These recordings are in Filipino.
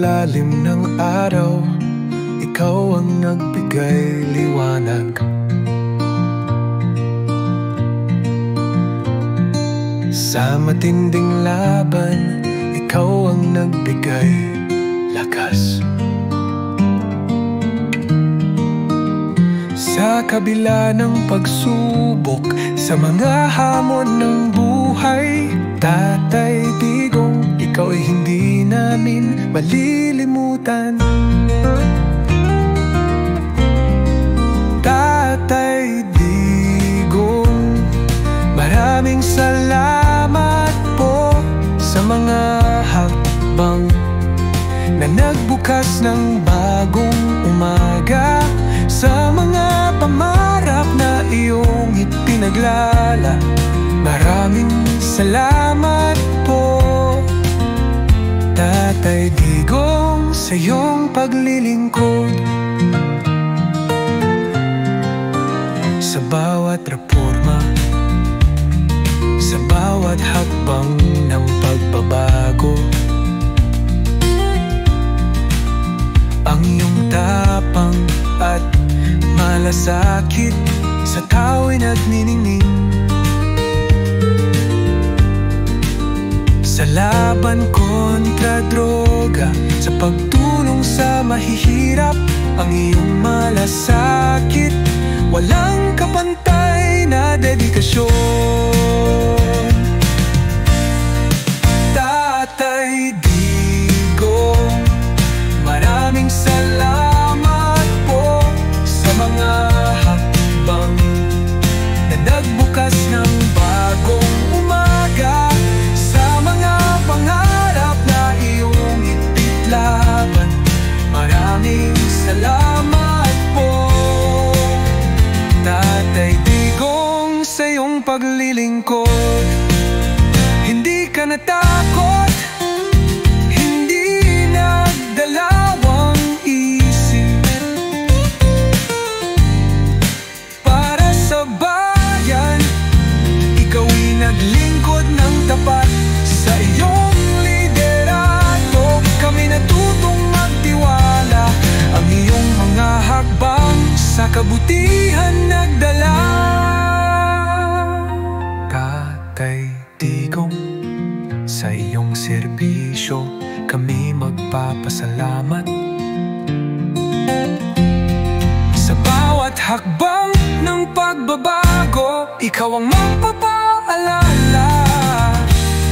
ilalim ng araw, ikaw ang nagbigay liwanag. Sa matinding laban, ikaw ang nagbigay lakas. Sa kabila ng pagsubok, sa mga hamon ng buhay, Tatay Digong, ikaw ay hindi namin malilimutan. Tatay Digong, maraming salamat po sa mga hakbang na nagbukas ng bagong umaga, sa mga pangarap na iyong ipinaglala. Maraming salamat po, Tatay Digong, sa iyong paglilingkod. Sa bawat reforma, sa bawat hakbang ng pagbabago, ang iyong tapang at malasakit sa tao'y nagniningning. Sa laban kontra droga, sa pagtulong sa mahihirap, ang iyong malasakit, walang kapantay na dedikasyon. Tatay Digong, maraming salamat po sa mga hakbang na nagbukas ng bagong umaga, sa mga pangarap na iyong ipitlaban. Maraming salamat po, Tatay Digong, sa iyong paglilingkod. Hindi ka natakot, hindi nagdalawang isip, para sa bayan, ikaw'y naglingkod ng tapat. Sa iyong liderato, kami natutong magtiwala. Ang iyong mga hakbang sa kabutihan nagdala. Tatay Digong, sa iyong serbisyo kami magpapasalamat. Sa bawat hakbang ng pagbabago, ikaw ang magpapaalala.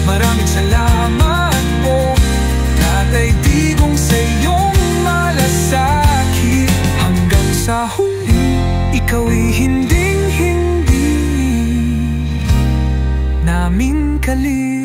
Maraming salamat po, Tatay Digong, sa iyong malasakit. Hanggang sa huli, ikaw'y hinding-hindi namin kalimutan.